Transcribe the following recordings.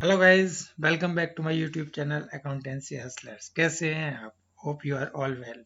Hello guys, welcome back to my YouTube channel accountancy hustlers. कैसे हैं आप? Hope you are all well.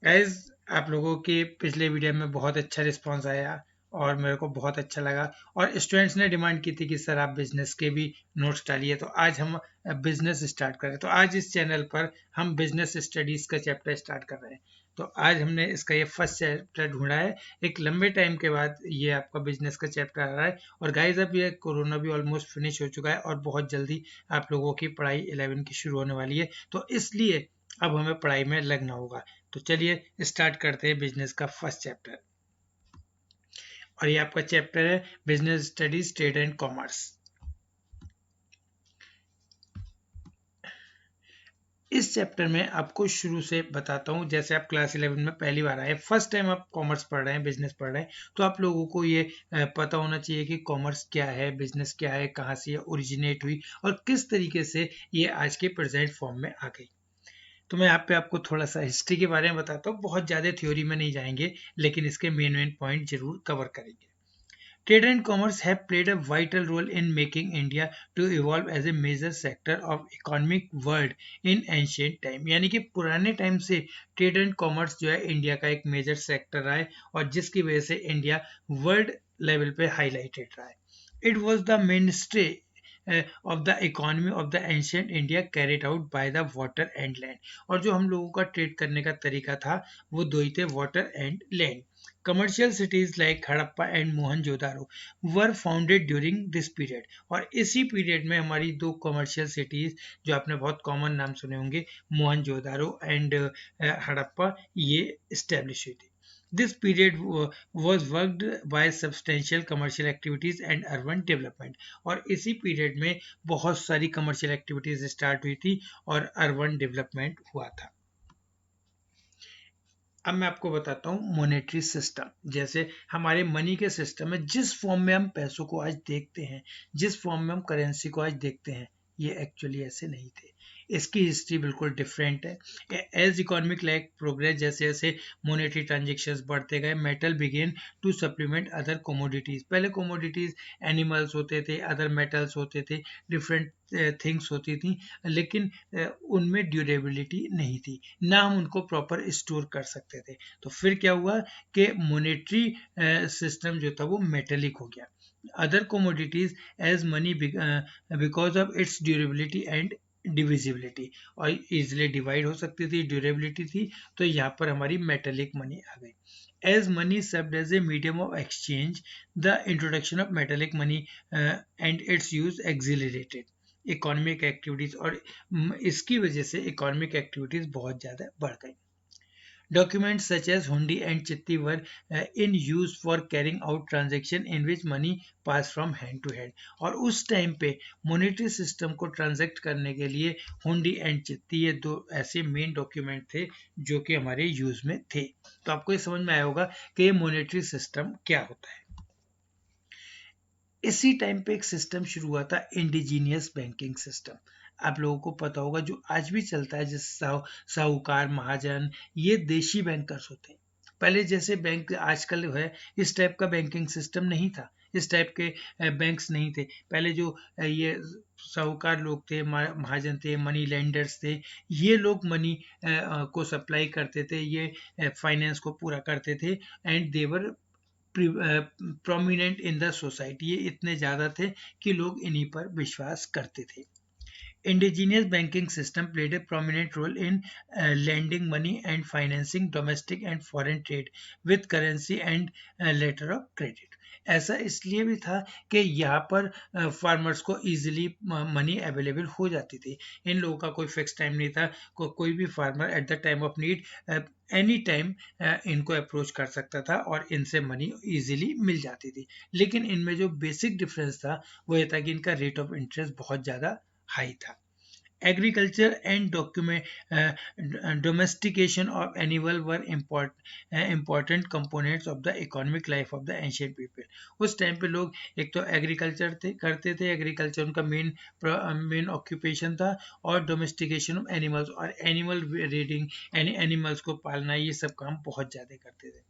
Guys, आप लोगों के पिछले वीडियो में बहुत अच्छा रिस्पांस आया और मेरे को बहुत अच्छा लगा। और स्टूडेंट्स ने डिमांड की थी कि सर आप बिजनेस के भी नोट्स डालिए, तो आज हम बिजनेस स्टार्ट करें। तो आज इस चैनल पर हम बिजनेस स्टडीज का चैप्टर स्टार्ट कर रहे हैं। तो आज हमने इसका ये फर्स्ट चैप्टर ढूंढा है। एक लंबे टाइम के बाद ये आपका बिजनेस का चैप्टर आ रहा है। और गाइस, अब ये कोरोना भी ऑलमोस्ट फिनिश हो चुका है और बहुत जल्दी आप लोगों की पढ़ाई 11 की शुरू होने वाली है। तो इसलिए अब हमें पढ़ाई में लगना होगा। तो चलिए स्टार्ट करते हैं बिजनेस का फर्स्ट चैप्टर। और ये आपका चैप्टर है business studies trade and commerce. इस चैप्टर में आपको शुरू से बताता हूँ। जैसे आप क्लास 11 में पहली बार आए, फर्स्ट टाइम आप कॉमर्स पढ़ रहे हैं, बिजनेस पढ़ रहे हैं, तो आप लोगों को ये पता होना चाहिए कि कॉमर्स क्या है, बिजनेस क्या है, कहाँ से ये ओरिजिनेट हुई और किस तरीके से ये आज के प्रेजेंट फॉर्म में आ गई। तो मैं यहाँ पे आपको थोड़ा सा हिस्ट्री के बारे में बताता हूँ। बहुत ज़्यादा थ्योरी में नहीं जाएंगे, लेकिन इसके मेन पॉइंट जरूर कवर करेंगे। Trade and commerce have played a vital role in making India to evolve as a major sector of economic world in ancient time। यानी कि पुराने टाइम से ट्रेड एंड कॉमर्स जो है इंडिया का एक मेजर सेक्टर रहा है और जिसकी वजह से इंडिया वर्ल्ड लेवल पे हाईलाइटेड रहा है। It was the main stay of the economy of the ancient India carried out by the water and land। और जो हम लोगों का ट्रेड करने का तरीका था वो दो ही थे, water and land. Commercial cities like Harappa and Mohenjodaro were founded during this period. और इसी पीरियड में हमारी दो कमर्शियल सिटीज जो आपने बहुत कॉमन नाम सुने होंगे, मोहनजोदारो एंड हड़प्पा, ये स्टेब्लिश हुई थी। This period was worked by substantial commercial activities and urban development। और इसी पीरियड में बहुत सारी कमर्शियल एक्टिविटीज स्टार्ट हुई थी और अर्बन डेवलपमेंट हुआ था। अब मैं आपको बताता हूँ मॉनेटरी सिस्टम। जैसे हमारे मनी के सिस्टम में जिस फॉर्म में हम पैसों को आज देखते हैं, जिस फॉर्म में हम करेंसी को आज देखते हैं, ये एक्चुअली ऐसे नहीं थे। इसकी हिस्ट्री बिल्कुल डिफरेंट है। एज इकोनॉमिक लाइक प्रोग्रेस, जैसे जैसे मॉनेटरी ट्रांजेक्शन्स बढ़ते गए, metal begin to supplement other commodities. पहले कोमोडिटीज एनिमल्स होते थे, अदर मेटल्स होते थे, डिफरेंट थिंग्स होती थी, लेकिन उनमें ड्यूरेबिलिटी नहीं थी, ना हम उनको प्रॉपर स्टोर कर सकते थे। तो फिर क्या हुआ कि मॉनेटरी सिस्टम जो था वो मेटेलिक हो गया। Other commodities as money because of its durability and divisibility, और इजिली डिवाइड हो सकती थी, ड्यूरेबिलिटी थी, तो यहाँ पर हमारी मेटेलिक मनी आ गई। As money served as a medium of exchange, the introduction of metallic money and its use accelerated economic activities. और इसकी वजह से इकोनॉमिक एक्टिविटीज बहुत ज़्यादा बढ़ गई। Documents such as hundi and chitti were in use for carrying out transaction in which money passed from hand to hand। और उस टाइम पे मॉनेटरी सिस्टम को ट्रांजैक्ट करने के लिए हुंडी एंड चित्ती, ये दो ऐसे मेन डॉक्यूमेंट थे जो कि हमारे यूज में थे। तो आपको ये समझ में आया होगा कि ये मॉनेटरी सिस्टम क्या होता है। इसी टाइम पे एक सिस्टम शुरू हुआ था, इंडिजीनियस बैंकिंग सिस्टम। आप लोगों को पता होगा जो आज भी चलता है, जैसे साहूकार, महाजन, ये देशी बैंकर्स होते हैं। पहले जैसे बैंक आजकल है, इस टाइप का बैंकिंग सिस्टम नहीं था, इस टाइप के बैंक्स नहीं थे। पहले जो ये साहूकार लोग थे, महाजन थे, मनी लेंडर्स थे, ये लोग मनी को सप्लाई करते थे, ये फाइनेंस को पूरा करते थे, and they were prominent in the society. ये इतने ज़्यादा थे कि लोग इन्हीं पर विश्वास करते थे। Indigenous banking system played a prominent role in lending money and financing domestic and foreign trade with currency and letter of credit। ऐसा इसलिए भी था कि यहाँ पर फार्मर्स को इजीली मनी अवेलेबल हो जाती थी। इन लोगों का कोई फिक्स टाइम नहीं था, कोई भी farmer at the time of need any time इनको अप्रोच कर सकता था और इनसे मनी इजीली मिल जाती थी। लेकिन इनमें जो बेसिक डिफरेंस था वो ये था कि इनका रेट ऑफ इंटरेस्ट बहुत ज़्यादा हाई था। Agriculture and domestication of animal were important components of the economic life of the ancient people। उस टाइम पे लोग एक तो एग्रीकल्चर करते थे, एग्रीकल्चर उनका मेन ऑक्यूपेशन था, और डोमेस्टिकेशन ऑफ एनिमल्स और एनिमल ब्रीडिंग, एनिमल्स को पालना, ये सब काम बहुत ज़्यादा करते थे।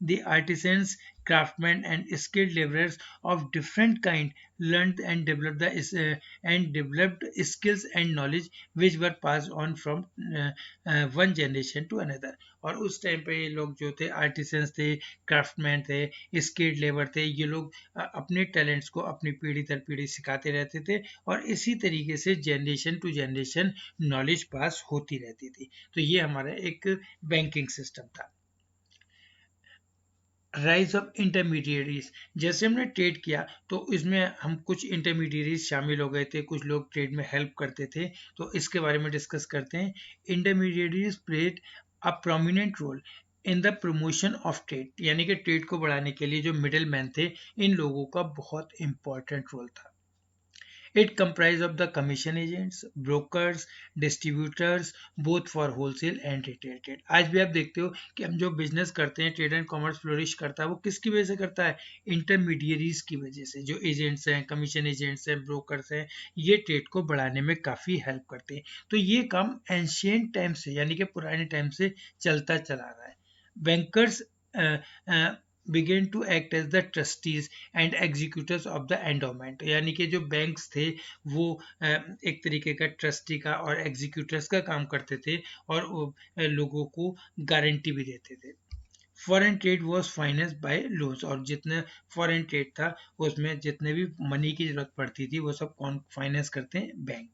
The artisans craftsmen and skilled laborers of different kind learned and developed skills and knowledge which were passed on from one generation to another. और उस टाइम पे ये लोग जो थे आर्टिसंस थे, क्राफ्टमैन थे, स्किल्ड लेबर थे, ये लोग अपने टैलेंट्स को अपनी पीढ़ी दर पीढ़ी सिखाते रहते थे और इसी तरीके से generation to generation knowledge pass होती रहती थी। तो ये हमारा एक बैंकिंग सिस्टम था। राइज ऑफ इंटरमीडिएटरीज, जैसे हमने ट्रेड किया तो इसमें हम कुछ इंटरमीडिएटरीज शामिल हो गए थे, कुछ लोग ट्रेड में हेल्प करते थे, तो इसके बारे में डिस्कस करते हैं। Intermediaries played a prominent role in the promotion of trade, यानी कि ट्रेड को बढ़ाने के लिए जो मिडिल मैन थे, इन लोगों का बहुत इंपॉर्टेंट रोल था। It comprised of the commission agents, brokers, distributors, both for wholesale and retail trade. आज भी आप देखते हो कि हम जो बिजनेस करते हैं, ट्रेड एंड कॉमर्स फ्लोरिश करता है, वो किसकी वजह से करता है? इंटरमीडियरीज की वजह से। जो एजेंट्स हैं, कमीशन एजेंट्स हैं, ब्रोकर्स हैं, ये ट्रेड को बढ़ाने में काफ़ी हेल्प करते हैं। तो ये काम एंशियंट टाइम से, यानी कि पुराने टाइम से चलता चला रहा है। Bankers began to act as the trustees and executors of the endowment, यानी कि जो बैंक्स थे वो एक तरीके का ट्रस्टी का और एग्जीक्यूटर्स का काम करते थे और लोगों को गारंटी भी देते थे। Foreign trade was finance by loans, और जितने फॉरेन ट्रेड था उसमें जितने भी मनी की जरूरत पड़ती थी वो सब कौन फाइनेंस करते हैं? Bank.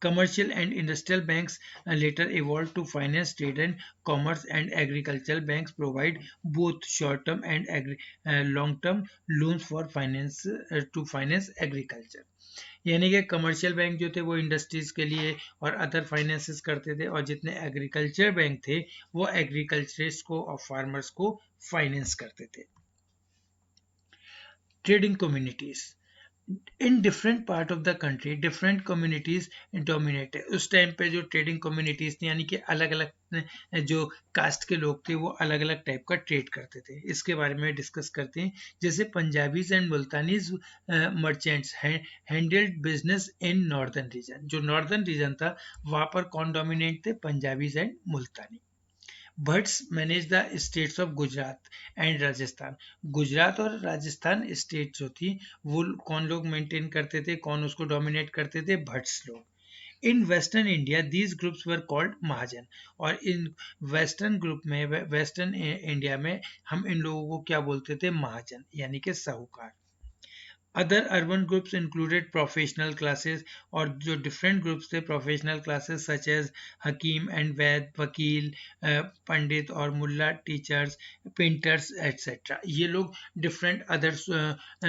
Commercial and industrial banks later evolved to finance trade and commerce, and agricultural banks provide both short-term and long-term loans for finance to finance agriculture. यानी कि कमर्शियल बैंक जो थे वो इंडस्ट्रीज के लिए और अदर फाइनेंसेस करते थे, और जितने एग्रीकल्चर बैंक थे वो एग्रीकल्चरिस्ट को और फार्मर्स को फाइनेंस करते थे। Trading communities, in different part of the country different communities dominate है। उस टाइम पे जो ट्रेडिंग कम्युनिटीज थी, यानी कि अलग अलग जो कास्ट के लोग थे वो अलग अलग टाइप का ट्रेड करते थे। इसके बारे में डिस्कस करते हैं। जैसे Punjabis and Multanis merchants handled business in northern region. जो नॉर्दर्न रीजन था वहां पर कौन डोमिनेट थे? Punjabis and Multani. Bhatts manage the states of Gujarat and Rajasthan. Gujarat और राजस्थान स्टेट जो थी वो कौन लोग मेंटेन करते थे, कौन उसको डोमिनेट करते थे? भट्ट्स लोग। In western India these groups were called Mahajan, और इन वेस्टर्न ग्रुप में, वेस्टर्न इंडिया में हम इन लोगों को क्या बोलते थे? महाजन, यानी कि साहूकार। Other urban groups included professional classes, और जो डिफरेंट ग्रुप्स थे professional classes such as hakim and vaid, vakil, pandit और मुल्ला, टीचर्स, पेंटर्स एट्सेट्रा। ये लोग डिफरेंट अदर्स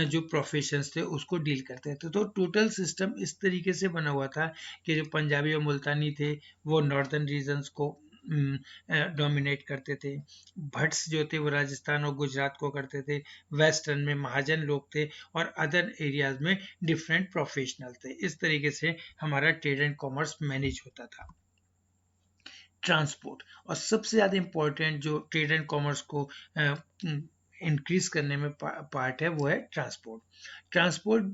जो प्रोफेशंस थे उसको डील करते थे। तो टोटल सिस्टम इस तरीके से बना हुआ था कि जो पंजाबी और मुल्तानी थे वो नॉर्दर्न रीजन्स को डोमिनेट करते थे, भट्ट्स जो थे वो राजस्थान और गुजरात को करते थे, वेस्टर्न में महाजन लोग थे, और अदर एरियाज में डिफरेंट प्रोफेशनल थे। इस तरीके से हमारा ट्रेड एंड कॉमर्स मैनेज होता था। ट्रांसपोर्ट, और सबसे ज़्यादा इम्पोर्टेंट जो ट्रेड एंड कॉमर्स को इंक्रीज करने में पार्ट है वो है transport. Transport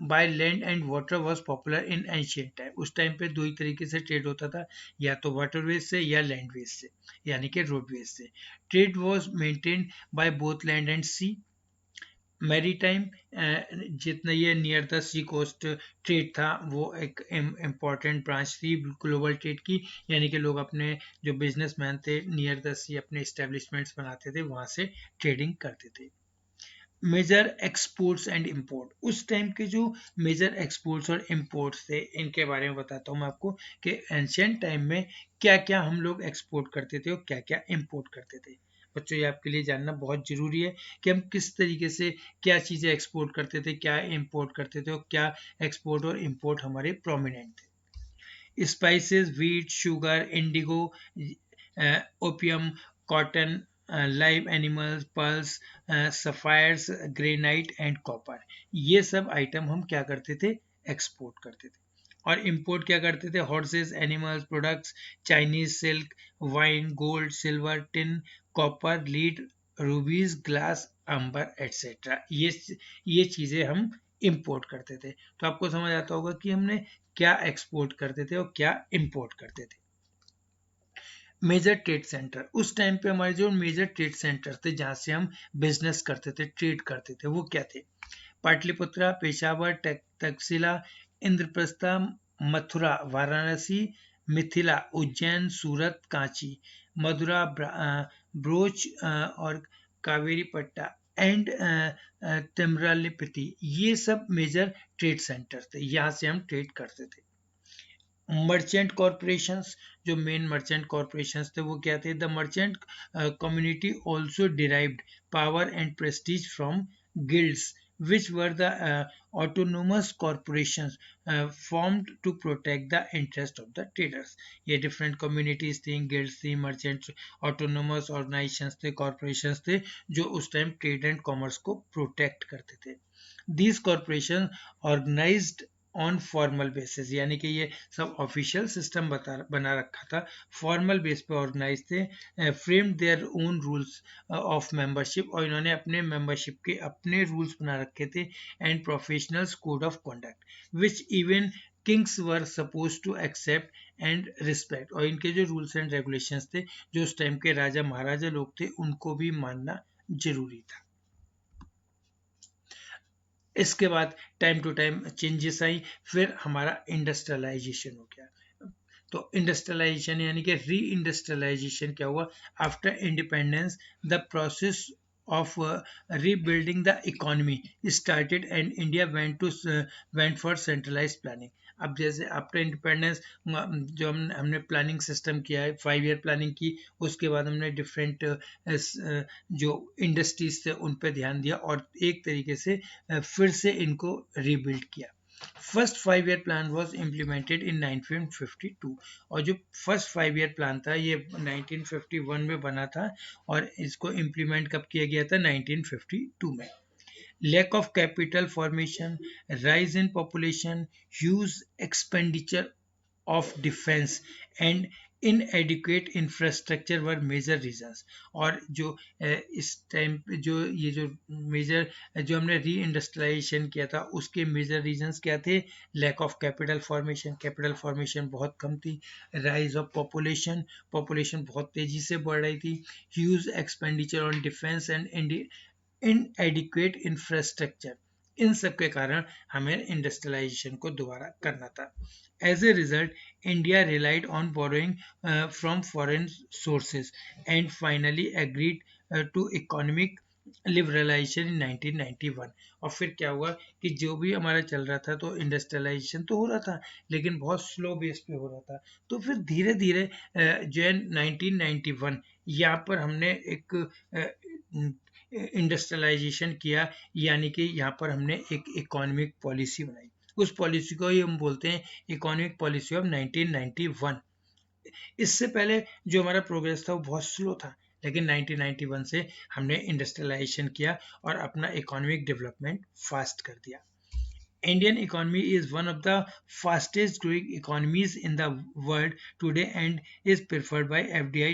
by land and water was popular in ancient time. उस टाइम पे दो ही तरीके से ट्रेड होता था, या तो वाटरवेज से या लैंडवेज से, यानी कि रोडवेज से। Trade was maintained by both land and sea. Maritime, जितना ये near the sea coast trade था वो एक इम्पॉर्टेंट ब्रांच थी ग्लोबल ट्रेड की, यानी कि लोग अपने जो बिजनेसमैन थे नियर द सी अपने इस्टेब्लिशमेंट्स बनाते थे, वहाँ से ट्रेडिंग करते थे। मेजर एक्सपोर्ट्स एंड इंपोर्ट, उस टाइम के जो मेजर एक्सपोर्ट्स और इंपोर्ट्स थे इनके बारे में बताता हूँ मैं आपको कि एंशियंट टाइम में क्या क्या हम लोग एक्सपोर्ट करते थे और क्या क्या इंपोर्ट करते थे। बच्चों ये आपके लिए जानना बहुत जरूरी है कि हम किस तरीके से क्या चीज़ें एक्सपोर्ट करते थे, क्या इंपोर्ट करते थे, और क्या एक्सपोर्ट और इंपोर्ट हमारे प्रोमिनेंट थे। Spices, wheat, sugar, Indigo, opium, cotton, live animals, pearls, sapphires, granite and copper, ये सब आइटम हम क्या करते थे? एक्सपोर्ट करते थे। और इंपोर्ट क्या करते थे? Horses, animals, products, Chinese silk, wine, gold, silver, tin, copper, lead, rubies, glass, amber etcetera, ये चीजें हम इंपोर्ट करते थे। तो आपको समझ आता होगा कि हमने क्या एक्सपोर्ट करते थे और क्या इंपोर्ट करते थे। मेजर ट्रेड सेंटर, उस टाइम पे हमारे जो मेजर ट्रेड सेंटर थे जहाँ से हम बिजनेस करते थे, ट्रेड करते थे, वो क्या थे? पाटलिपुत्रा, पेशावर, तक्षशिला, इंद्रप्रस्थ, मथुरा, वाराणसी, मिथिला, उज्जैन, सूरत, कांची, मदुरा, ब्रोच और कावेरीपट्टा एंड तिमरालिपति, ये सब मेजर ट्रेड सेंटर थे, यहाँ से हम ट्रेड करते थे। मर्चेंट कॉरपोरेशंस, जो मेन मर्चेंट कॉरपोरेशंस थे वो क्या थे? The merchant community also derived power and Prestige from guilds which were the autonomous corporations formed to protect the interest of the traders. ये different communities थी, guilds थी, merchants, autonomous organizations थे, corporations थे, जो उस time trade and commerce को protect करते थे. These corporations organized on formal basis, यानी कि ये सब ऑफिशियल सिस्टम बना रखा था, फॉर्मल बेस पे ऑर्गेनाइज थे, frame their own rules of membership, और इन्होंने अपने मेंबरशिप के अपने रूल्स बना रखे थे, and professionals code of conduct which even kings were suppose to accept and respect, और इनके जो रूल्स एंड रेगुलेशंस थे जो उस टाइम के राजा महाराजा लोग थे उनको भी मानना जरूरी था। इसके बाद टाइम टू टाइम चेंजेस आई, फिर हमारा इंडस्ट्रियलाइजेशन हो गया। तो इंडस्ट्रियलाइजेशन यानी कि री इंडस्ट्रियलाइजेशन क्या हुआ? After independence the process of rebuilding the economy started and India went for centralized planning. अब जैसे आफ्टर इंडिपेंडेंस जो हमने प्लानिंग सिस्टम किया है, 5 ईयर प्लानिंग की, उसके बाद हमने डिफरेंट जो इंडस्ट्रीज थे उन पे ध्यान दिया और एक तरीके से फिर से इनको रीबिल्ड किया। First 5 year plan was implemented in 1952, और जो फर्स्ट 5 ईयर प्लान था ये 1951 में बना था और इसको इम्प्लीमेंट कब किया गया था? 1952 में। Lack of capital formation, rise in population, huge expenditure of defense and inadequate infrastructure were major reasons. और जो इस टाइम पे जो ये जो मेजर जो हमने री इंडस्ट्रियलाइजेशन किया था उसके मेजर रीजंस क्या थे? Lack of capital formation, capital formation बहुत कम थी, राइज ऑफ पॉपुलेशन, पॉपुलेशन बहुत तेजी से बढ़ रही थी, huge expenditure on defence and inadequate infrastructure, इन सब के कारण हमें इंडस्ट्रियलाइजेशन को दोबारा करना था। As a result India relied on borrowing from foreign sources and finally agreed to economic liberalisation in 1991। और फिर क्या हुआ कि जो भी हमारा चल रहा था तो इंडस्ट्रियलाइजेशन तो हो रहा था लेकिन बहुत स्लो बेस पे हो रहा था, तो फिर धीरे धीरे जो है 1991 यहाँ पर हमने एक इंडस्ट्रियलाइजेशन किया, यानी कि यहाँ पर हमने एक इकोनॉमिक पॉलिसी बनाई, उस पॉलिसी को ही हम बोलते हैं इकोनॉमिक पॉलिसी ऑफ 1991। इससे पहले जो हमारा प्रोग्रेस था वो बहुत स्लो था, लेकिन 1991 से हमने इंडस्ट्रियलाइजेशन किया और अपना इकोनॉमिक डेवलपमेंट फास्ट कर दिया। Indian economy is one of the fastest growing economies in the world today and is preferred by FDI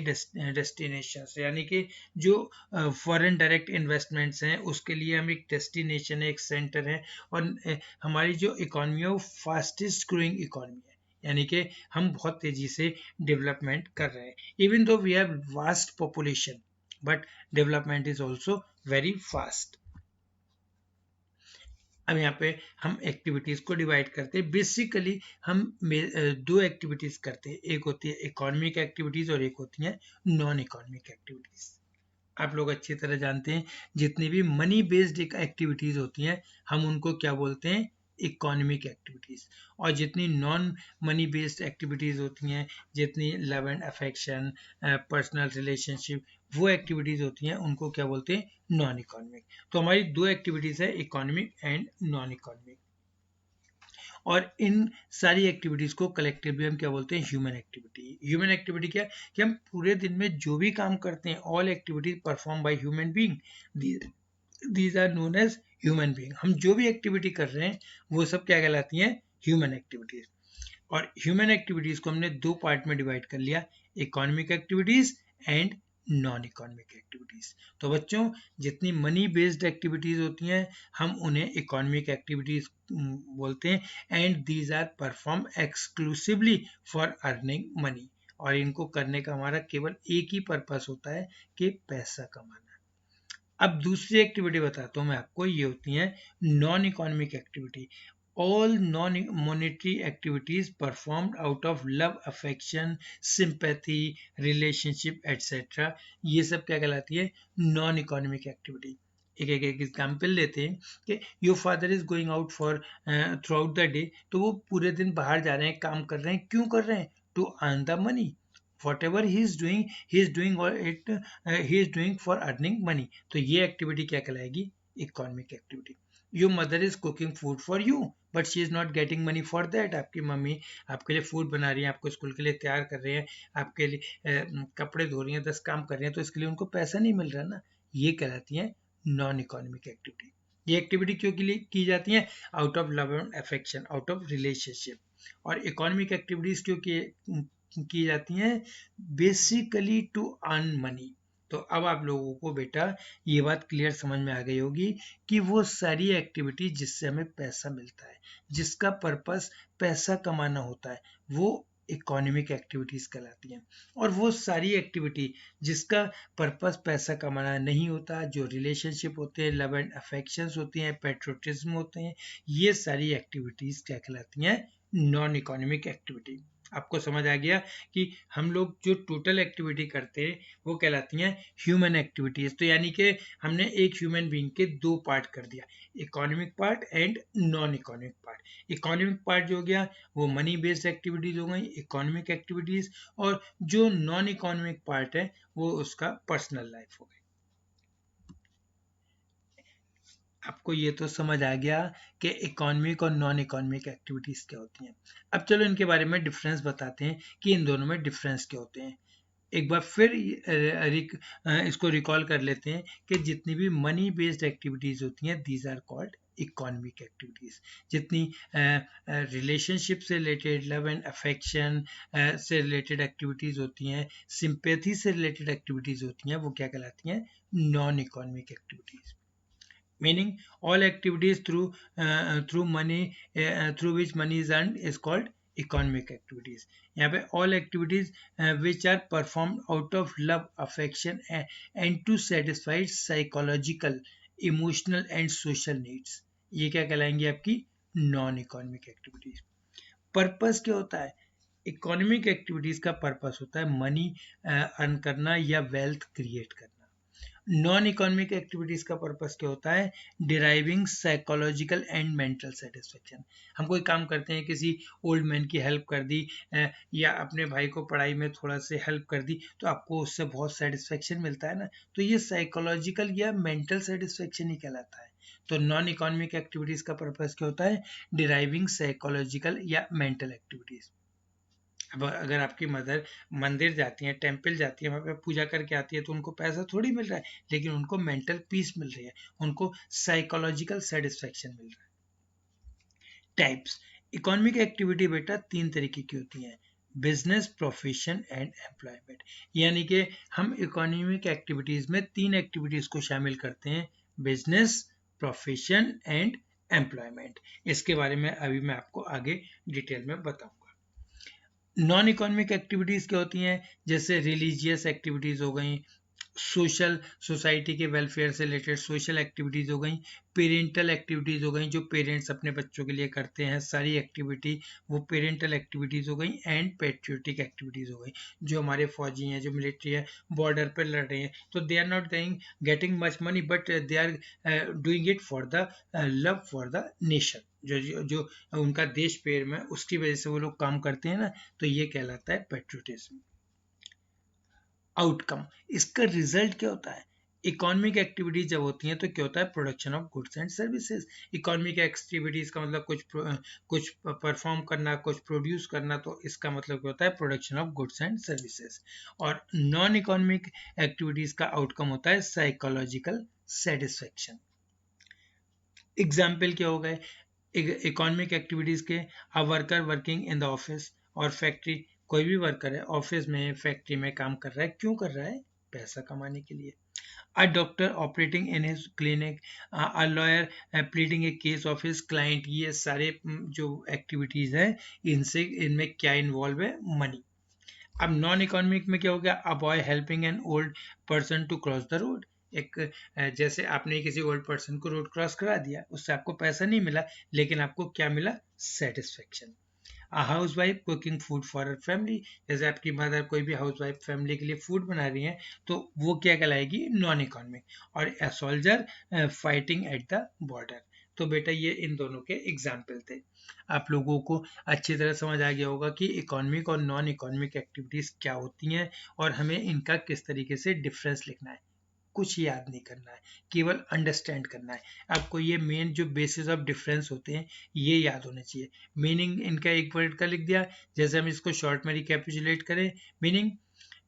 destinations, यानी कि जो फॉरेन डायरेक्ट इन्वेस्टमेंट्स हैं उसके लिए हम एक डेस्टिनेशन है, एक सेंटर है, और हमारी जो इकोनॉमी है वो फास्टेस्ट ग्रोइंग इकोनॉमी है, यानी कि हम बहुत तेजी से डेवलपमेंट कर रहे हैं। Even though we have vast population but development is also very fast. अब यहाँ पे हम एक्टिविटीज को डिवाइड करते हैं। बेसिकली हम दो एक्टिविटीज करते हैं, एक होती है इकोनॉमिक एक्टिविटीज और एक होती है नॉन इकोनॉमिक एक्टिविटीज। आप लोग अच्छी तरह जानते हैं जितनी भी मनी बेस्ड एक्टिविटीज होती हैं हम उनको क्या बोलते हैं? Economic activities. और जितनी नॉन मनी बेस्ड एक्टिविटीज होती हैं, जितनी love and affection, personal relationship, वो एक्टिविटीज होती हैं उनको क्या बोलते हैं? Non economic. तो हमारी दो एक्टिविटीज है, इकोनॉमिक एंड नॉन इकोनॉमिक, और इन सारी एक्टिविटीज को कलेक्टिवली हम क्या बोलते हैं? Human activity. ह्यूमन एक्टिविटी क्या? कि हम पूरे दिन में जो भी काम करते हैं, all activities perform by human being, these are known as human being. हम जो भी एक्टिविटी कर रहे हैं वो सब क्या कहलाती हैं? Human activities. और ह्यूमन एक्टिविटीज को हमने दो पार्ट में डिवाइड कर लिया, economic activities and non economic activities. तो बच्चों जितनी मनी बेस्ड एक्टिविटीज होती हैं हम उन्हें इकोनॉमिक एक्टिविटीज बोलते हैं, and these are perform exclusively for earning money. और इनको करने का हमारा केवल एक ही पर्पस होता है कि पैसा कमाना। अब दूसरी एक्टिविटी बताता हूँ मैं आपको, ये होती है non economic activity. All non-monetary activities performed out of love, affection, sympathy, relationship, etc. ये सब क्या कहलाती है? Non economic activity. एक एग्जाम्पल लेते हैं कि your father is going out for through out the day, तो वो पूरे दिन बाहर जा रहे हैं, काम कर रहे हैं, क्यों कर रहे हैं? To earn the money. whatever he is doing or it he is doing for earning money। तो ये एक्टिविटी क्या कहलाएगी? Economic activity. Your mother is cooking food for you but she is not getting money for that. आपकी mummy आपके लिए food बना रही है, आपको स्कूल के लिए तैयार कर रहे हैं, आपके लिए कपड़े धो रही हैं, 10 काम कर रही हैं, तो इसके लिए उनको पैसा नहीं मिल रहा ना। ये कहलाती है नॉन इकोनॉमिक एक्टिविटी। ये एक्टिविटी क्यों के लिए की जाती है? Out of love and affection, out of relationship. और इकोनॉमिक एक्टिविटीज क्यों की जाती हैं? Basically to earn money. तो अब आप लोगों को बेटा ये बात क्लियर समझ में आ गई होगी कि वो सारी एक्टिविटी जिससे हमें पैसा मिलता है, जिसका पर्पस पैसा कमाना होता है, वो इकोनॉमिक एक्टिविटीज कहलाती हैं। और वो सारी एक्टिविटी जिसका पर्पस पैसा कमाना नहीं होता, जो रिलेशनशिप होते हैं, लव एंड अफेक्शंस होती हैं, पेट्रोटिज्म होते हैं, ये सारी एक्टिविटीज क्या कहलाती हैं? Non economic activity. आपको समझ आ गया कि हम लोग जो टोटल एक्टिविटी करते हैं वो कहलाती हैं ह्यूमन एक्टिविटीज। तो यानी कि हमने एक ह्यूमन बीइंग के दो पार्ट कर दिया, economic part and non economic part. Economic part जो हो गया वो मनी बेस्ड एक्टिविटीज हो गई, इकोनॉमिक एक्टिविटीज, और जो नॉन इकोनॉमिक पार्ट है वो उसका पर्सनल लाइफ हो गई। आपको ये तो समझ आ गया कि इकोनॉमिक और नॉन इकोनॉमिक एक्टिविटीज क्या होती हैं। अब चलो इनके बारे में डिफरेंस बताते हैं कि इन दोनों में डिफरेंस क्या होते हैं। एक बार फिर इसको रिकॉल कर लेते हैं कि जितनी भी मनी बेस्ड एक्टिविटीज होती हैं these are called economic activities. जितनी रिलेशनशिप से रिलेटेड, लव एंड अफेक्शन से रिलेटेड एक्टिविटीज होती हैं, सिंपैथी से रिलेटेड एक्टिविटीज होती हैं, वो क्या कहलाती हैं? Non economic activities. Meaning all activities through money through which money is earned is called economic activities। यहाँ पे all activities which are performed out of love, affection and to satisfy psychological, emotional and social needs, ये क्या कहलाएंगी? आपकी non economic activities. Purpose क्या होता है? Economic activities का purpose होता है मनी अर्न करना या वेल्थ क्रिएट करना। नॉन इकोनॉमिक एक्टिविटीज का पर्पस क्या होता है? Deriving psychological and mental satisfaction. हम कोई काम करते हैं, किसी ओल्ड मैन की हेल्प कर दी या अपने भाई को पढ़ाई में थोड़ा से हेल्प कर दी, तो आपको उससे बहुत सेटिस्फेक्शन मिलता है ना। तो ये साइकोलॉजिकल या मेंटल सेटिस्फेक्शन ही कहलाता है। तो नॉन इकोनॉमिक एक्टिविटीज का पर्पस क्या होता है? डिराइविंग साइकोलॉजिकल या मेंटल एक्टिविटीज। अब अगर आपकी मदर मंदिर जाती हैं, टेम्पल जाती है, वहाँ पे पूजा करके आती है, तो उनको पैसा थोड़ी मिल रहा है, लेकिन उनको मेंटल पीस मिल रही है, उनको साइकोलॉजिकल सेटिस्फेक्शन मिल रहा है। टाइप्स इकोनॉमिक एक्टिविटी बेटा तीन तरीके की होती हैं: बिजनेस, प्रोफेशन एंड एम्प्लॉयमेंट। यानी कि हम इकोनॉमिक एक्टिविटीज में तीन एक्टिविटीज को शामिल करते हैं: बिजनेस, प्रोफेशन एंड एम्प्लॉयमेंट। इसके बारे में अभी मैं आपको आगे डिटेल में बताऊंगा। नॉन इकोनॉमिक एक्टिविटीज क्या होती हैं? जैसे रिलीजियस एक्टिविटीज हो गई, सोशल सोसाइटी के वेलफेयर से रिलेटेड सोशल एक्टिविटीज हो गई, पेरेंटल एक्टिविटीज हो गई जो पेरेंट्स अपने बच्चों के लिए करते हैं, सारी एक्टिविटी वो पेरेंटल एक्टिविटीज हो गई, एंड पेट्रियोटिक एक्टिविटीज हो गई। जो हमारे फौजी हैं, जो मिलिट्री है, बॉर्डर पर लड़ रहे हैं, तो they are not getting much money but they are doing it for the love for the nation. जो उनका देश प्रेम है उसकी वजह से वो लोग काम करते हैं ना, तो ये कहलाता है पेट्रियोटिज्म। आउटकम, इसका रिजल्ट क्या होता है? इकोनॉमिक एक्टिविटीज जब होती हैं तो क्या होता है? Production of goods and services. Economic activities का मतलब कुछ परफॉर्म करना, कुछ प्रोड्यूस करना, तो इसका मतलब क्या होता है? Production of goods and services. और नॉन इकोनॉमिक एक्टिविटीज का आउटकम होता है साइकोलॉजिकल सेटिस्फेक्शन। एग्जाम्पल क्या हो गए इकोनॉमिक एक्टिविटीज के? A worker working in the office और फैक्ट्री। कोई भी वर्कर है ऑफिस में, फैक्ट्री में काम कर रहा है, क्यों कर रहा है? पैसा कमाने के लिए। A doctor operating in his clinic, a lawyer pleading A case of his client. ये सारे जो एक्टिविटीज हैं इनसे इनमें क्या इन्वॉल्व है? मनी। अब नॉन इकोनॉमिक में क्या हो गया, a boy helping an old person to cross the road. एक जैसे आपने किसी ओल्ड पर्सन को रोड क्रॉस करा दिया, उससे आपको पैसा नहीं मिला, लेकिन आपको क्या मिला, satisfaction. A house wife cooking food for her family, जैसे आपकी मदर कोई भी हाउस वाइफ फैमिली के लिए फूड बना रही है, तो वो क्या कहलाएगी, नॉन इकोनॉमिक। और a soldier fighting at the border. तो बेटा ये इन दोनों के एग्जाम्पल थे। आप लोगों को अच्छी तरह समझ आ गया होगा कि इकोनॉमिक और नॉन इकोनॉमिक एक्टिविटीज क्या होती हैं और हमें इनका किस तरीके से डिफरेंस लिखना है। कुछ याद नहीं करना है, केवल अंडरस्टैंड करना है। आपको ये मेन जो बेसिस ऑफ डिफरेंस होते हैं ये याद होने चाहिए। मीनिंग इनका एक वर्ड का लिख दिया, जैसे हम इसको शॉर्ट में रिकैपिचुलेट करें। Meaning,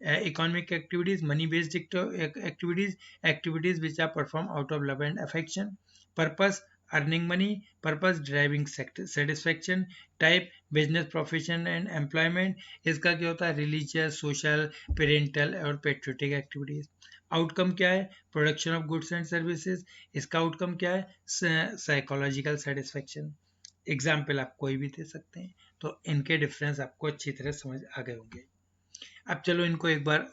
economic activities, money based activities, activities which are performed out of love and affection. Purpose, earning money. Purpose, driving satisfaction. Type, business, profession and employment. इसका क्या होता है, religious, social, parental और patriotic activities. Outcome क्या है, production of goods and services. इसका outcome क्या है, साइकोलॉजिकल सेटिस्फेक्शन। एग्जाम्पल आप कोई भी दे सकते हैं। तो इनके डिफरेंस आपको अच्छी तरह समझ आ गए होंगे। अब चलो इनको एक बार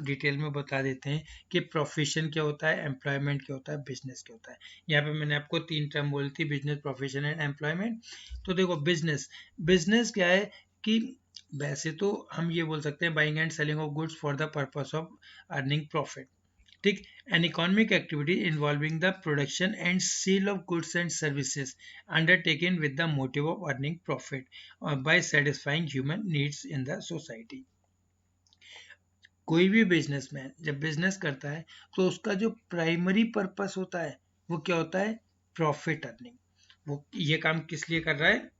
डिटेल में बता देते हैं कि प्रोफेशन क्या होता है, एम्प्लॉयमेंट क्या होता है, बिजनेस क्या होता है। यहाँ पे मैंने आपको तीन टर्म बोली थी, बिजनेस, प्रोफेशन एंड एम्प्लॉयमेंट। तो देखो बिजनेस, बिजनेस क्या है कि वैसे तो हम ये बोल सकते हैं buying and selling of goods for the purpose of earning profit. ठीक, an economic activity involving the production and sale of goods and services undertaken with the motive of earning profit by satisfying human needs in the society. कोई भी businessman जब business करता है तो उसका जो primary purpose होता है वो क्या होता है, प्रॉफिट अर्निंग। वो ये काम किस लिए कर रहा है,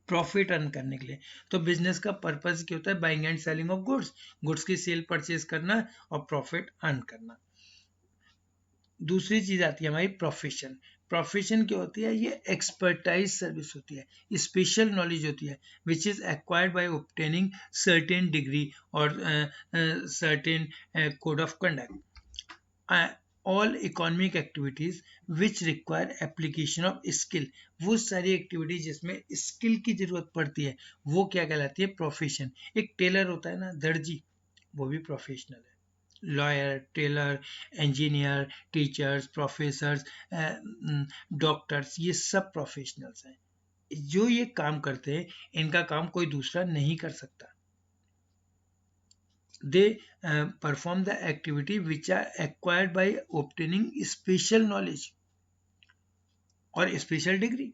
प्रॉफिट अर्न करने के लिए। तो बिजनेस का पर्पस क्या होता है, buying and selling of goods, goods की सेल परचेज करना और प्रॉफिट अर्न करना। दूसरी चीज आती है हमारी प्रोफेशन। प्रोफेशन क्या होती है, ये एक्सपर्टाइज सर्विस होती है, स्पेशल नॉलेज होती है, which is acquired by obtaining certain degree और certain code of conduct. All economic activities which require application of skill, वो सारी एक्टिविटीज जिसमें स्किल की जरूरत पड़ती है वो क्या कहलाती है, प्रोफेशन। एक टेलर होता है ना, दर्जी, वो भी प्रोफेशनल है। Lawyer, tailor, engineer, teachers, professors, doctors, ये सब प्रोफेशनल्स हैं। जो ये काम करते हैं इनका काम कोई दूसरा नहीं कर सकता। They perform the activity which are acquired by obtaining special knowledge और स्पेशल डिग्री।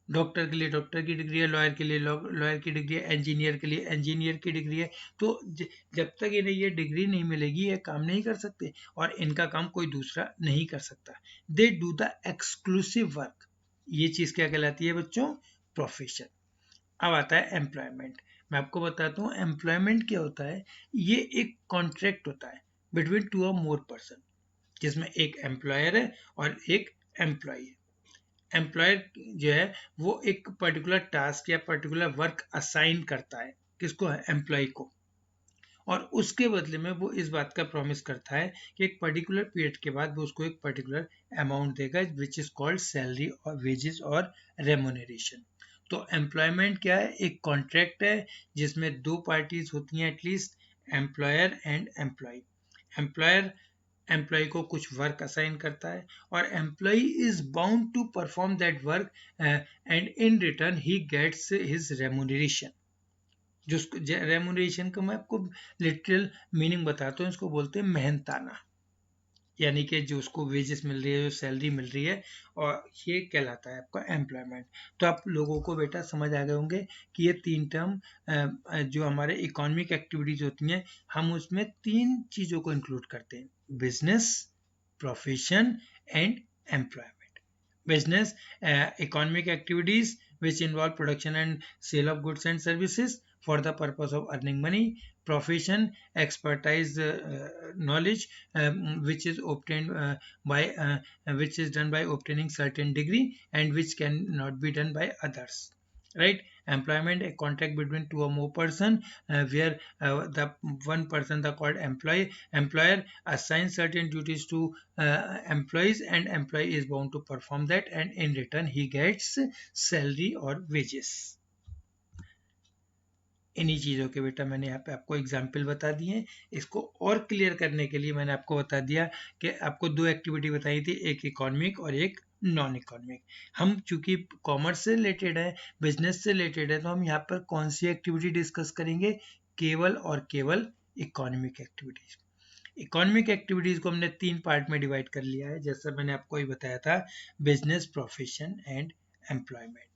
डॉक्टर के लिए डॉक्टर की डिग्री है, लॉयर के लिए लॉयर की डिग्री है, इंजीनियर के लिए इंजीनियर की डिग्री है। तो जब तक इन्हें ये डिग्री नहीं मिलेगी ये काम नहीं कर सकते और इनका काम कोई दूसरा नहीं कर सकता। They do the exclusive work, ये चीज क्या कहलाती है बच्चों, प्रोफेशन। अब आता है एम्प्लॉयमेंट। मैं आपको बताता हूँ एम्प्लॉयमेंट क्या होता है। ये एक कॉन्ट्रैक्ट होता है बिटवीन टू और मोर पर्सन, जिसमें एक एम्प्लॉयर है और एक एम्प्लॉय है। एम्प्लॉयर जो है वो एक पर्टिकुलर टास्क या पर्टिकुलर वर्क असाइन करता है, किसको है, एम्प्लॉय को। और उसके बदले में वो इस बात का प्रॉमिस करता है कि एक पर्टिकुलर पीरियड के बाद वो उसको एक पर्टिकुलर अमाउंट देगा, विच इज कॉल्ड सैलरी और वेजेस और रेमोनरेशन। तो एम्प्लॉयमेंट क्या है, एक कॉन्ट्रैक्ट है जिसमें दो पार्टीज होती हैं at least, employer and employee. Employer employee को कुछ वर्क असाइन करता है और employee is bound to perform that work and in return he gets his remuneration. जो रेमुनरेशन का मैं आपको लिटरल मीनिंग बताता हूँ, इसको बोलते हैं मेहनताना, यानी कि जो उसको वेजेस मिल रही है, जो सैलरी मिल रही है, और ये कहलाता है आपका एम्प्लॉयमेंट। तो आप लोगों को बेटा समझ आ गए होंगे कि ये तीन टर्म जो हमारे इकोनॉमिक एक्टिविटीज होती हैं हम उसमें तीन चीज़ों को इंक्लूड करते हैं, business, profession and employment. Business, economic activities which involve production and sale of goods and services for the purpose of earning money. Profession, expertise, knowledge which is obtained by which is done by obtaining certain degree and which cannot be done by others, right? Employment, a contract between two or more person where the one person, the called employer assigns certain duties to employees and employee is bound to perform that and in return he gets salary or wages. इन्हीं चीज़ों के बेटा मैंने यहाँ पे आपको example बता दिए हैं। इसको और क्लियर करने के लिए मैंने आपको बता दिया कि आपको दो एक्टिविटी बताई थी, एक इकोनॉमिक और एक नॉन इकोनॉमिक। हम चूंकि कॉमर्स से रिलेटेड है, बिजनेस से रिलेटेड है, तो हम यहाँ पर कौन सी एक्टिविटी डिस्कस करेंगे? केवल और केवल इकोनॉमिक एक्टिविटीज। इकोनॉमिक एक्टिविटीज को हमने 3 पार्ट में डिवाइड कर लिया है, जैसा मैंने आपको ही बताया था, business, profession and employment.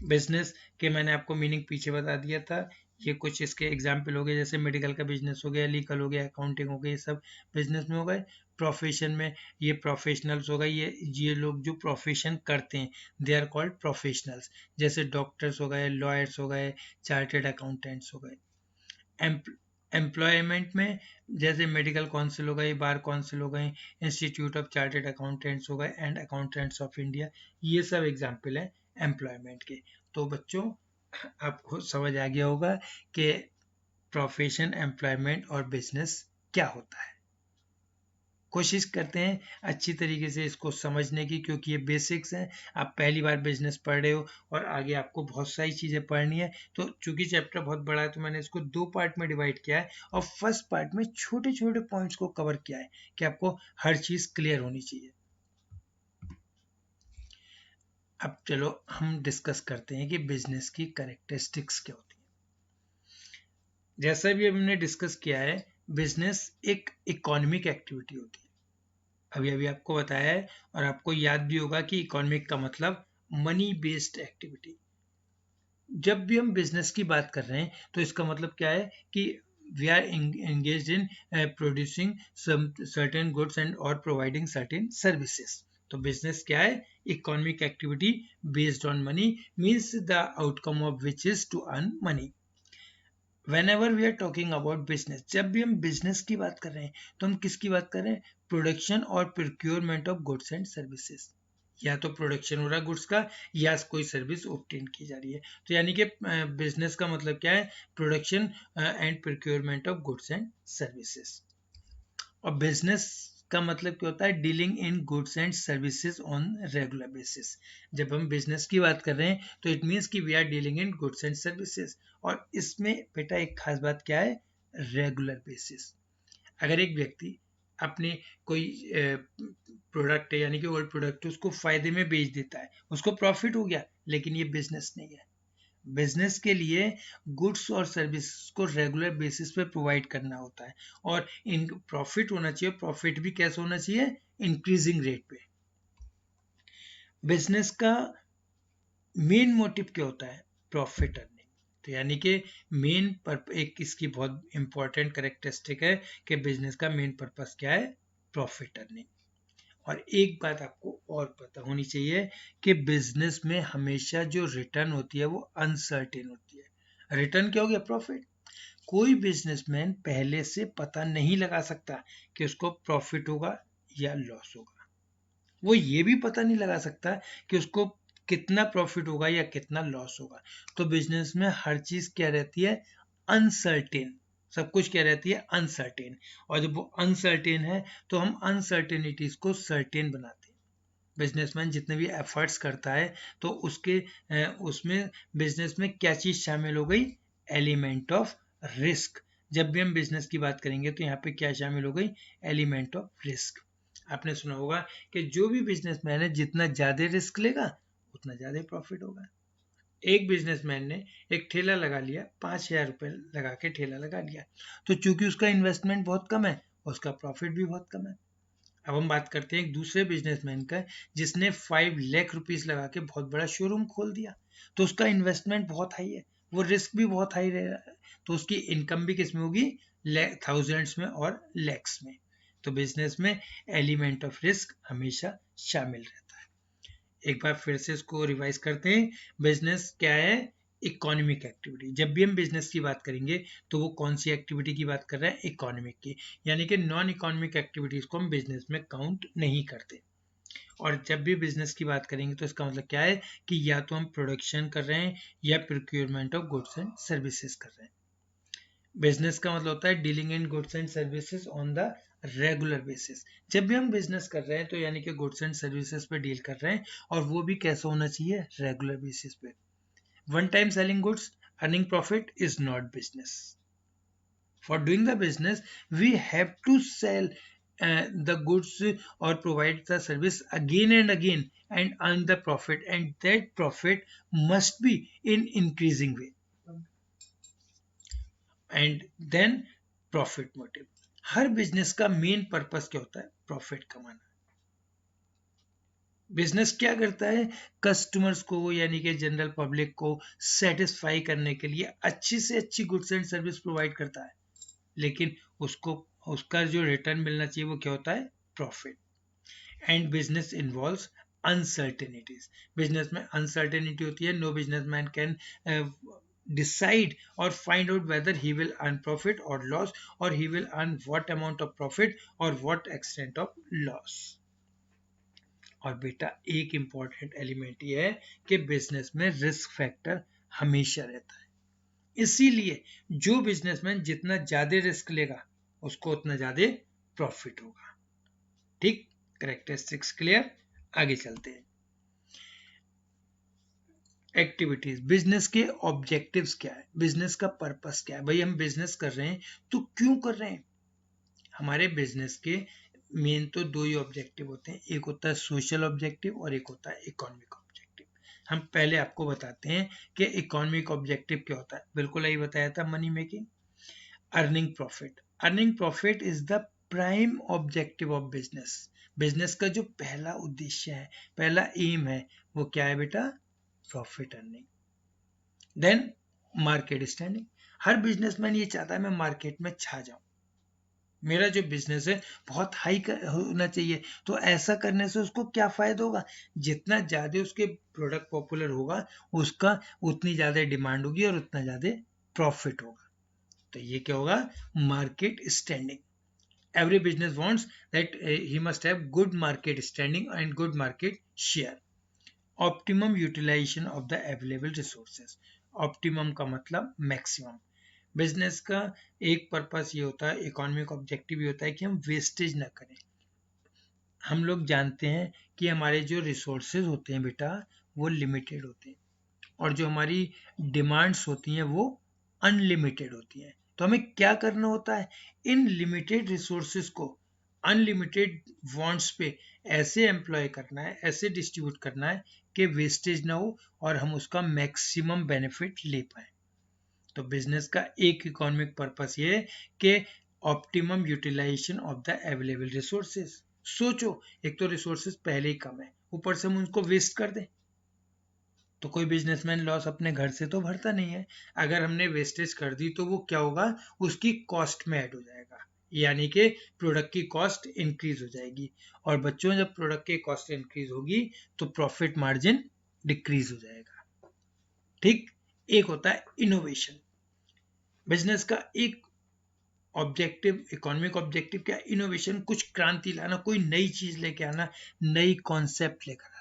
Business के मैंने आपको मीनिंग पीछे बता दिया था। ये कुछ इसके एग्जाम्पल हो गए, जैसे मेडिकल का बिजनेस हो गया, लीगल हो गया, अकाउंटिंग हो गया, ये सब बिजनेस में हो गए। प्रोफेशन में ये प्रोफेशनल्स हो गए, ये लोग जो प्रोफेशन करते हैं, दे आर कॉल्ड प्रोफेशनल्स, जैसे डॉक्टर्स हो गए, लॉयर्स हो गए, चार्टेड अकाउंटेंट्स हो गए। एम्प्लॉयमेंट में जैसे मेडिकल काउंसिल हो गए, बार काउंसिल हो गए, इंस्टीट्यूट ऑफ चार्टेड अकाउंटेंट्स हो गए एंड अकाउंटेंट्स ऑफ इंडिया, ये सब एग्जाम्पल हैं एम्प्लॉयमेंट के। तो बच्चों आपको समझ आ गया होगा कि प्रोफेशन, एम्प्लॉयमेंट और बिजनेस क्या होता है। कोशिश करते हैं अच्छी तरीके से इसको समझने की, क्योंकि ये बेसिक्स हैं। आप पहली बार बिजनेस पढ़ रहे हो और आगे आपको बहुत सारी चीज़ें पढ़नी है। तो चूंकि चैप्टर बहुत बड़ा है, तो मैंने इसको 2 पार्ट में डिवाइड किया है और फर्स्ट पार्ट में छोटे छोटे पॉइंट्स को कवर किया है कि आपको हर चीज़ क्लियर होनी चाहिए। अब चलो हम डिस्कस करते हैं कि बिजनेस की कैरेक्टरिस्टिक्स क्या होती है। जैसा भी हमने डिस्कस किया है, बिजनेस एक इकोनॉमिक एक्टिविटी होती है। अभी अभी आपको बताया है और आपको याद भी होगा कि इकोनॉमिक का मतलब मनी बेस्ड एक्टिविटी। जब भी हम बिजनेस की बात कर रहे हैं तो इसका मतलब क्या है कि we are engaged in producing some certain goods and or providing certain services. तो बिजनेस क्या है? Economic activity based on money, means the outcome of which is to earn money. Whenever we are talking about business, जब भी हम business की बात कर रहे हैं तो हम किसकी बात कर रहे हैं? प्रोडक्शन और procurement of goods and services. या तो प्रोडक्शन हो रहा है गुड्स का, या कोई सर्विस ऑब्टेन की जा रही है। तो यानी कि बिजनेस का मतलब क्या है? Production and procurement of goods and services. और बिजनेस का मतलब क्या होता है? Dealing in goods and services on regular basis. जब हम बिजनेस की बात कर रहे हैं तो इट मीन्स कि we are dealing in goods and services. और इसमें बेटा एक खास बात क्या है? Regular basis. अगर एक व्यक्ति अपने कोई प्रोडक्ट है, यानी कि ओल्ड प्रोडक्ट, उसको फायदे में बेच देता है, उसको प्रॉफिट हो गया, लेकिन ये बिजनेस नहीं है। बिजनेस के लिए गुड्स और सर्विस को रेगुलर बेसिस पे प्रोवाइड करना होता है और इन प्रॉफिट होना चाहिए। प्रॉफिट भी कैसे होना चाहिए? इंक्रीजिंग रेट पे। बिजनेस का मेन मोटिव क्या होता है? Profit earning. तो यानी कि मेन एक इसकी बहुत इंपॉर्टेंट कैरेक्टरिस्टिक है कि बिजनेस का मेन पर्पस क्या है? Profit earning. और एक बात आपको और पता होनी चाहिए कि बिजनेस में हमेशा जो रिटर्न होती है वो अनसर्टेन होती है। रिटर्न क्या हो गया? प्रॉफिट। कोई बिजनेसमैन पहले से पता नहीं लगा सकता कि उसको प्रॉफिट होगा या लॉस होगा। वो ये भी पता नहीं लगा सकता कि उसको कितना प्रॉफिट होगा या कितना लॉस होगा। तो बिजनेस में हर चीज क्या रहती है? अनसर्टेन। सब कुछ क्या रहती है? अनसर्टेन। और जब वो अनसर्टेन है तो हम अनसर्टेनिटीज को सर्टेन बनाते हैं। बिजनेसमैन जितने भी एफर्ट्स करता है तो उसके उसमें बिजनेस में क्या चीज शामिल हो गई? Element of risk. जब भी हम बिजनेस की बात करेंगे तो यहाँ पे क्या शामिल हो गई? Element of risk. आपने सुना होगा कि जो भी बिजनेसमैन है जितना ज्यादा रिस्क लेगा उतना ज्यादा प्रॉफिट होगा। एक बिजनेसमैन ने एक ठेला लगा लिया, 5,000 रुपए लगा के ठेला लगा लिया, तो चूंकि उसका इन्वेस्टमेंट बहुत कम है, उसका प्रॉफिट भी बहुत कम है। अब हम बात करते हैं एक दूसरे बिजनेसमैन का, जिसने 5 लाख रुपीज लगा के बहुत बड़ा शोरूम खोल दिया, तो उसका इन्वेस्टमेंट बहुत हाई है, वो रिस्क भी बहुत हाई रह रहा है, तो उसकी इनकम भी किस में होगी? थाउजेंड्स में और लैक्स में। तो बिजनेस में एलिमेंट ऑफ रिस्क हमेशा शामिल रहता है। एक बार फिर से इसको रिवाइज करते हैं। बिजनेस क्या है? Economic activity. जब भी हम बिजनेस की बात करेंगे तो वो कौन सी एक्टिविटी की बात कर रहे हैं? इकोनॉमिक की। यानी कि नॉन इकोनॉमिक एक्टिविटीज को हम बिजनेस में काउंट नहीं करते। और जब भी बिजनेस की बात करेंगे तो इसका मतलब क्या है कि या तो हम प्रोडक्शन कर रहे हैं या procurement of goods and services कर रहे हैं। बिजनेस का मतलब होता है dealing in goods and services on the regular basis. जब भी हम बिजनेस कर रहे हैं तो यानी कि गुड्स एंड सर्विसेज पे डील कर रहे हैं, और वो भी कैसे होना चाहिए? रेगुलर बेसिस पे। One time selling goods Earning profit is not business. For doing the business, we have to sell the goods or provide the service again and again and earn the profit, and that profit must be in increasing way. And then profit motive. Her business का main purpose क्या होता है? Profit कमाना. Business क्या करता है? Customers को यानी कि जनरल पब्लिक को सेटिस्फाई करने के लिए अच्छी से अच्छी गुड्स एंड सर्विस प्रोवाइड करता है, लेकिन उसको उसका जो रिटर्न मिलना चाहिए वो क्या होता है? Profit. And business involves uncertainties. Business में अनसर्टेनिटी होती है. No businessman can decide or find out whether he will earn profit or loss, or he will earn what amount of profit or what extent of loss. और बेटा एक important element ये है कि business में risk factor हमेशा रहता है. इसीलिए जो बिजनेसमैन जितना ज्यादा रिस्क लेगा उसको उतना ज्यादा प्रॉफिट होगा. ठीक, करेक्टरिस्टिक्स क्लियर. आगे चलते हैं. एक्टिविटीज. बिजनेस के ऑब्जेक्टिव्स क्या है? बिजनेस का पर्पस क्या है? भाई हम बिजनेस कर रहे हैं तो क्यों कर रहे हैं? हमारे बिजनेस के मेन तो दो ही ऑब्जेक्टिव होते हैं. एक होता है सोशल ऑब्जेक्टिव और एक होता है इकोनॉमिक ऑब्जेक्टिव. हम पहले आपको बताते हैं कि इकोनॉमिक ऑब्जेक्टिव क्या होता है. बिल्कुल यही बताया था, money making. Earning profit. Earning profit is the prime objective of business. Business का जो पहला उद्देश्य है, पहला एम है, वो क्या है बेटा? Profit earning. Then market standing. हर बिजनेसमैन ये चाहता है मैं मार्केट में छा जाऊं, मेरा जो बिजनेस है बहुत हाई होना चाहिए. तो ऐसा करने से उसको क्या फायदा होगा? जितना ज्यादा उसके प्रोडक्ट पॉपुलर होगा उसका उतनी ज्यादा डिमांड होगी और उतना ज्यादा प्रॉफिट होगा. तो ये क्या होगा? Market standing. Every business wants that he must have good market standing and good market share. Optimum utilisation of the available resources. Optimum का मतलब मैक्सिमम. बिजनेस का एक पर्पस ये होता है, इकोनॉमिक ऑब्जेक्टिव ये होता है कि हम वेस्टेज ना करें. हम लोग जानते हैं कि हमारे जो रिसोर्सेज होते हैं बेटा वो लिमिटेड होते हैं, और जो हमारी डिमांड्स होती हैं वो अनलिमिटेड होती हैं. तो हमें क्या करना होता है? इन लिमिटेड रिसोर्सेज को अनलिमिटेड वांट्स पे ऐसे एम्प्लॉय करना है, ऐसे डिस्ट्रीब्यूट करना है कि वेस्टेज ना हो और हम उसका मैक्सिमम बेनिफिट ले पाए. तो बिजनेस का एक इकोनॉमिक पर्पस ये है कि optimum utilisation of the available resources. सोचो, एक तो रिसोर्सेज पहले ही कम है, ऊपर से हम उनको वेस्ट कर दें तो कोई बिजनेसमैन लॉस अपने घर से तो भरता नहीं है. अगर हमने वेस्टेज कर दी तो वो क्या होगा? उसकी कॉस्ट में ऐड हो जाएगा, यानी कि प्रोडक्ट की कॉस्ट इंक्रीज हो जाएगी. और बच्चों, जब प्रोडक्ट की कॉस्ट इंक्रीज होगी तो प्रॉफिट मार्जिन डिक्रीज हो जाएगा. ठीक. एक होता है इनोवेशन. बिजनेस का एक ऑब्जेक्टिव, इकोनॉमिक ऑब्जेक्टिव क्या? इनोवेशन. कुछ क्रांति लाना, कोई नई चीज लेके आना, नई कॉन्सेप्ट लेकर आना.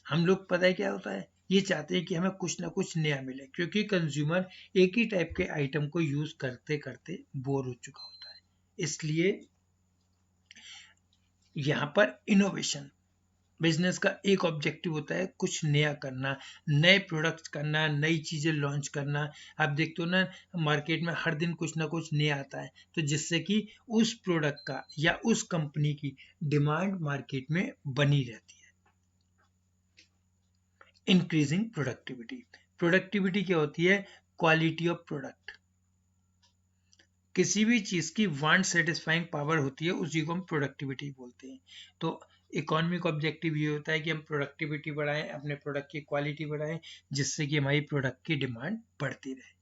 हम लोग पता है क्या होता है, ये चाहते हैं कि हमें कुछ ना कुछ नया मिले, क्योंकि कंज्यूमर एक ही टाइप के आइटम को यूज करते करते बोर हो चुका होता है. इसलिए यहाँ पर इनोवेशन. बिजनेस का एक ऑब्जेक्टिव होता है कुछ नया करना, नए प्रोडक्ट्स करना, नई चीजें लॉन्च करना. आप देखते हो ना, मार्केट में हर दिन कुछ ना कुछ नया आता है, तो जिससे कि उस प्रोडक्ट का या उस कंपनी की डिमांड मार्केट में बनी रहती है. Increasing productivity. प्रोडक्टिविटी क्या होती है? Quality of product. किसी भी चीज की वांट सेटिस्फाइंग पावर होती है, उसी को हम प्रोडक्टिविटी बोलते हैं. तो इकोनॉमिक ऑब्जेक्टिव ये होता है कि हम प्रोडक्टिविटी बढ़ाएं, अपने प्रोडक्ट की क्वालिटी बढ़ाएं, जिससे कि हमारी प्रोडक्ट की डिमांड बढ़ती रहे.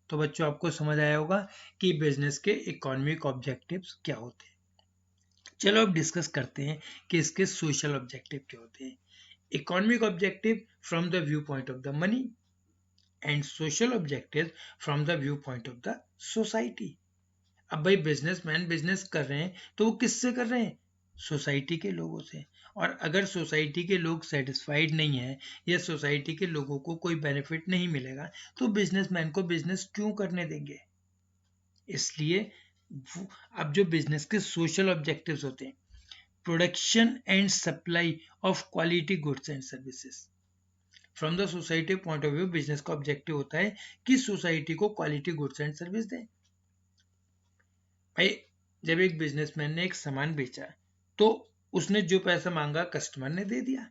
तो बच्चों, आपको समझ आया होगा कि बिजनेस के इकोनॉमिक ऑब्जेक्टिव्स क्या होते हैं. चलो अब डिस्कस करते हैं कि इसके सोशल ऑब्जेक्टिव क्या होते हैं. Economic objective from the view point of the money, and social objective from the view point of the society. अब भाई बिजनेसमैन बिजनेस कर रहे हैं तो वो किससे कर रहे हैं? सोसाइटी के लोगों से. और अगर सोसाइटी के लोग सेटिस्फाइड नहीं है या सोसाइटी के लोगों को कोई बेनिफिट नहीं मिलेगा तो बिजनेसमैन को बिजनेस क्यों करने देंगे? इसलिए अब जो बिजनेस के सोशल ऑब्जेक्टिव्स होते हैं, production and supply of quality goods and services. From the society point of view business का ऑब्जेक्टिव होता है कि सोसाइटी को क्वालिटी गुड्स एंड सर्विस दें। भाई जब एक बिजनेसमैन ने एक सामान बेचा तो उसने जो पैसा मांगा कस्टमर ने दे दिया,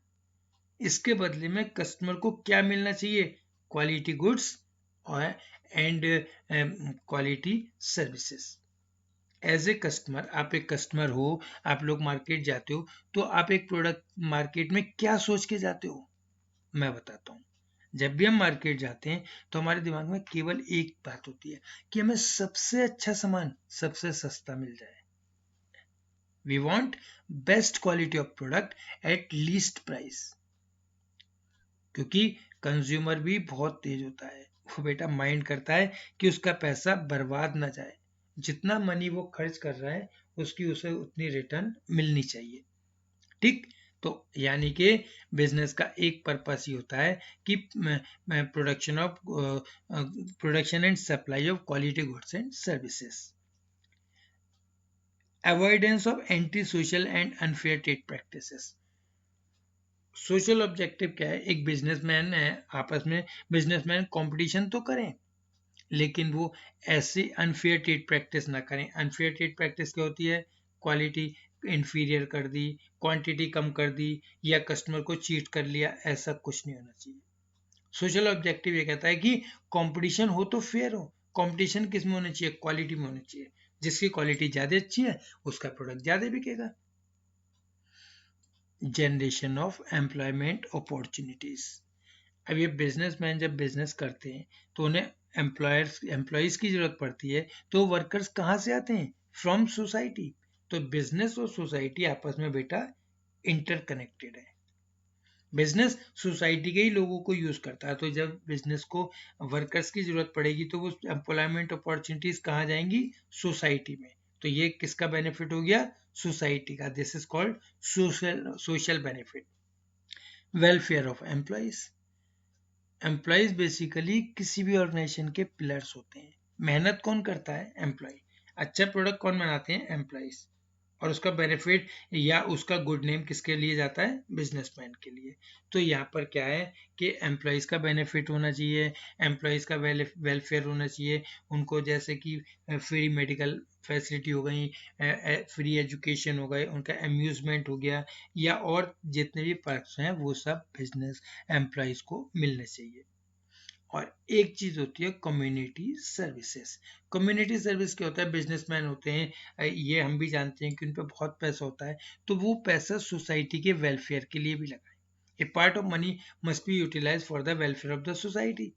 इसके बदले में कस्टमर को क्या मिलना चाहिए? क्वालिटी गुड्स और and quality services. As a customer, आप एक कस्टमर हो, आप लोग मार्केट जाते हो तो आप एक प्रोडक्ट मार्केट में क्या सोच के जाते हो? मैं बताता हूँ। जब भी हम मार्केट जाते हैं तो हमारे दिमाग में केवल एक बात होती है कि हमें सबसे अच्छा सामान सबसे सस्ता मिल जाए। We want best quality of product at least price. क्योंकि कंज्यूमर भी बहुत तेज होता है, वो बेटा माइंड करता है कि उसका पैसा बर्बाद ना जाए, जितना मनी वो खर्च कर रहा है उसकी उसे उतनी रिटर्न मिलनी चाहिए। ठीक, तो यानी कि बिजनेस का एक पर्पस ही होता है कि production and supply of quality goods and services. Avoidance of anti social and unfair trade practices. Social objective क्या है? एक बिजनेसमैन है, आपस में बिजनेसमैन कंपटीशन तो करें लेकिन वो ऐसे अनफेयर ट्रेड प्रैक्टिस ना करें। अनफेयर ट्रेड प्रैक्टिस क्या होती है? क्वालिटी इन्फीरियर कर दी, क्वांटिटी कम कर दी या कस्टमर को चीट कर लिया, ऐसा कुछ नहीं होना चाहिए। सोशल ऑब्जेक्टिव ये कहता है कि कंपटीशन हो तो फेयर हो। कंपटीशन किस में होना चाहिए? क्वालिटी में होना चाहिए। जिसकी क्वालिटी ज्यादा अच्छी है उसका प्रोडक्ट ज्यादा बिकेगा। Generation of employment opportunities. अब ये बिजनेसमैन जब बिजनेस करते हैं तो उन्हें एम्प्लॉयज की जरूरत पड़ती है, तो वर्कर्स कहाँ से आते हैं? From society. तो बिजनेस और सोसाइटी आपस में बेटा इंटरकनेक्टेड है। बिजनेस सोसाइटी के ही लोगों को यूज करता है, तो जब बिजनेस को वर्कर्स की जरूरत पड़ेगी तो वो एम्प्लॉयमेंट अपॉर्चुनिटीज कहाँ जाएंगी? सोसाइटी में। तो ये किसका बेनिफिट हो गया? सोसाइटी का। This is called social benefit. Welfare of employees. Employees basically किसी भी ऑर्गेनाइजेशन के पिलर्स होते हैं। मेहनत कौन करता है? एम्प्लॉय। अच्छा प्रोडक्ट कौन बनाते हैं? एम्प्लॉयज। और उसका बेनिफिट या उसका गुड नेम किसके लिए जाता है? बिजनेसमैन के लिए। तो यहाँ पर क्या है कि एम्प्लॉयज का बेनिफिट होना चाहिए, एम्प्लॉयज का वेलफेयर होना चाहिए। उनको जैसे कि फ्री मेडिकल फैसिलिटी हो गई, फ्री एजुकेशन हो गए, उनका अम्यूजमेंट हो गया, या और जितने भी पर्क्स हैं वो सब बिजनेस एम्प्लॉयज को मिलने चाहिए। और एक चीज होती है कम्युनिटी सर्विसेज। कम्युनिटी सर्विस क्या होता है? बिजनेसमैन होते हैं, ये हम भी जानते हैं कि उन पर बहुत पैसा होता है, तो वो पैसा सोसाइटी के वेलफेयर के लिए भी लगाए। A part of money must be utilise for the welfare of the society.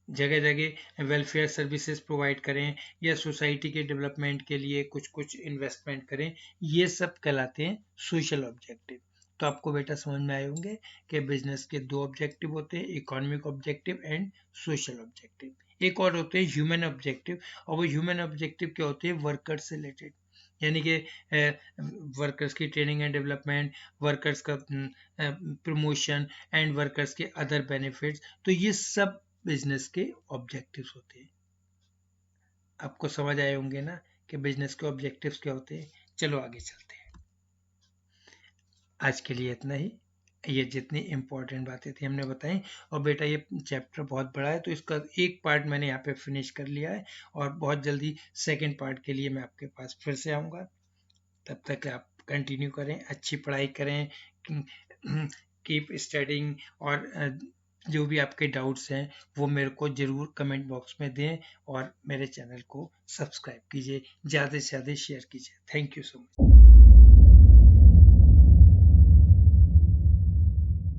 जगह जगह वेलफेयर सर्विसेज प्रोवाइड करें या सोसाइटी के डेवलपमेंट के लिए कुछ कुछ इन्वेस्टमेंट करें, ये सब कहलाते हैं सोशल ऑब्जेक्टिव। तो आपको बेटा समझ में आए होंगे कि बिजनेस के दो ऑब्जेक्टिव होते हैं, economic objective and social objective. एक और होते हैं ह्यूमन ऑब्जेक्टिव, और वो ह्यूमन ऑब्जेक्टिव क्या होते हैं? वर्कर्स से रिलेटेड, यानी कि वर्कर्स की ट्रेनिंग एंड डेवलपमेंट, वर्कर्स का प्रमोशन एंड वर्कर्स के अदर बेनिफिट्स। तो ये सब बिजनेस के ऑब्जेक्टिव्स होते हैं। आपको समझ आए होंगे ना कि बिजनेस के ऑब्जेक्टिव्स क्या होते हैं। चलो आगे चलते हैं। आज के लिए इतना ही। ये जितनी इंपॉर्टेंट बातें थी हमने बताई। और बेटा ये चैप्टर बहुत बड़ा है तो इसका एक पार्ट मैंने यहाँ पे फिनिश कर लिया है, और बहुत जल्दी सेकेंड पार्ट के लिए मैं आपके पास फिर से आऊँगा। तब तक आप कंटिन्यू करें, अच्छी पढ़ाई करें, कीप स्टडिंग, और जो भी आपके डाउट्स हैं वो मेरे को ज़रूर कमेंट बॉक्स में दें, और मेरे चैनल को सब्सक्राइब कीजिए, ज़्यादा से ज़्यादा शेयर कीजिए। Thank you so much.